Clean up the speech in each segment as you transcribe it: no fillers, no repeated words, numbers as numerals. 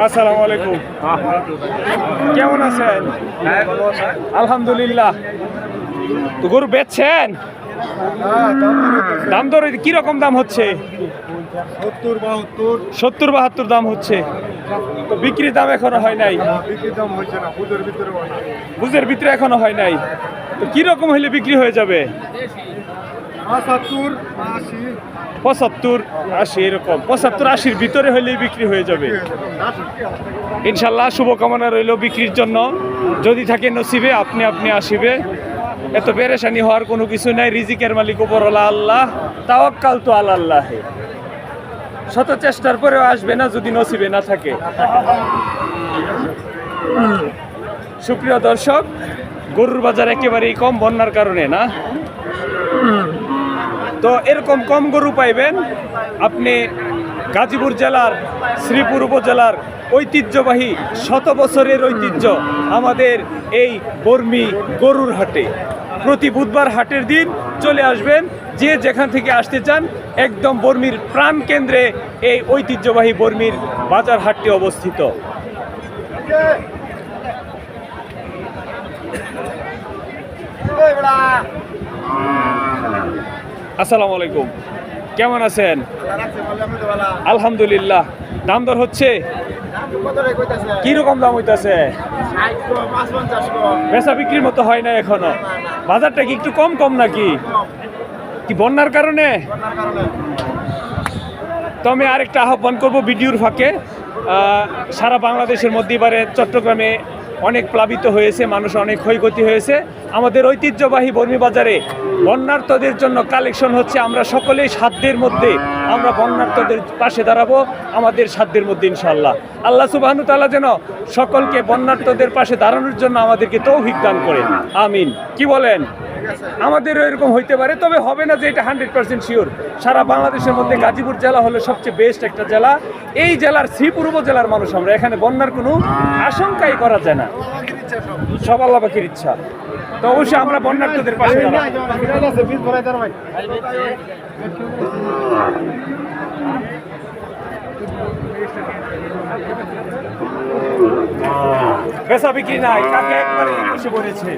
আসসালামু আলাইকুম। কেমন আছেন? আলহামদুলিল্লাহ। তো গরু বেচছেন? দাম দর কিরকম দাম হচ্ছে? 70-72 দাম হচ্ছে। তো বিক্রির দাম এখনো হয় নাই? বুঝের ভিতরে এখনো হয় নাই। তো কিরকম হইলে বিক্রি হয়ে যাবে? 75-80 এরকম। 75-80-র ভিতরে হইলেই বিক্রি হয়ে যাবে ইনশাল্লাহ। শুভকামনা রইল বিক্রির জন্য। যদি থাকে নসিবে আপনি আসিবে। এত পেরেশানি হওয়ার কোনো কিছু নাই। রিজিকের মালিক উপরওয়ালা আল্লাহ। তাওয়াক্কাল তো আল্লাহ। শত চেষ্টার পরেও আসবে না যদি নসিবে না থাকে। সুপ্রিয় দর্শক, গরুর বাজার একেবারেই কম বন্যার কারণে না। তো এরকম কম গরু পাইবেন আপনি গাজীপুর জেলার শ্রীপুর উপজেলার ঐতিহ্যবাহী শত বছরের ঐতিহ্য আমাদের এই বর্মি গরুর হাটে। প্রতি বুধবার হাটের দিন চলে আসবেন। যে যেখান থেকে আসতে চান, একদম বর্মির প্রাণ কেন্দ্রে এই ঐতিহ্যবাহী বর্মির বাজার হাটটি অবস্থিত। আসসালামু আলাইকুম। কেমন আছেন? আলহামদুলিল্লাহ। দাম দর হচ্ছে? কিরকম দাম হইতেছে? বেচা বিক্রির মতো হয় না এখনো? বাজারটা কি একটু কম নাকি? কি বন্যার কারণে? তো আমি আরেকটা আহ্বান করব ভিডিওর ফাঁকে। সারা বাংলাদেশের মধ্যে এবারে চট্টগ্রামে অনেক প্লাবিত হয়েছে, মানুষ অনেক ক্ষয়ক্ষতি হয়েছে। আমাদের ঐতিহ্যবাহী বর্মি বাজারে বন্যার্তদের জন্য কালেকশন হচ্ছে। আমরা সকলেই সাধ্যের মধ্যে আমরা বন্যার্তদের পাশে দাঁড়াবো, আমাদের সাধ্যের মধ্যে ইনশাআল্লাহ। আল্লাহ সুবহানাহু ওয়া তাআলা যেন সকলকে বন্যার্তদের পাশে দাঁড়ানোর জন্য আমাদেরকে তৌফিক দান করেন, আমিন। কি বলেন? আমাদেরও এরকম হইতে পারে, তবে হবে না যে এটা 100% শিওর। সারা বাংলাদেশের মধ্যে গাজীপুর জেলা হলো সবচেয়ে বেস্ট একটা জেলা। এই জেলার শ্রীপুর উপজেলার মানুষ আমরা, এখানে বন্যার কোনো আশঙ্কাই করা যায় না। সব আল্লাহ পাকের ইচ্ছা। তো অবশ্যই আমরা বন্যার্তদের পাশে বেচা বিক্রি নাই, কাকে একবারে বসে পড়েছে।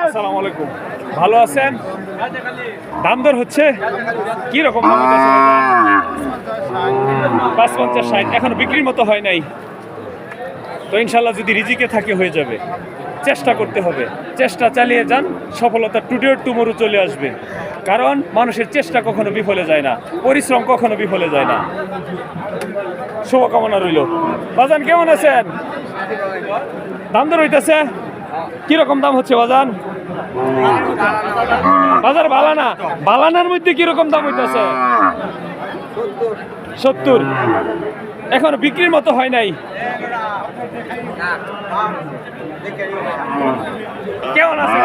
আসসালামু আলাইকুম। ভালো আছেন? দাম দর হচ্ছে কিরকম? 55-60 এখনো বিক্রির মতো হয় নাই। তো ইনশাল্লাহ যদি রিজিকে থাকে হয়ে যাবে। চেষ্টা করতে হবে, চেষ্টা চালিয়ে যান, সফলতা টুডে টুমরো চলে আসবে। কারণ মানুষের চেষ্টা কখনো বিফলে যায় না, পরিশ্রম কখনো বিফলে যায় না। শুভকামনা রইল। বাজান কেমন আছেন? দাম দর হইতেছে? কিরকম দাম হচ্ছে বাজান? বাজার বালানা, বালানার মধ্যে কিরকম দাম হইতেছে? 70 এখনো বিক্রির মতো হয় নাই। কেমন আছে?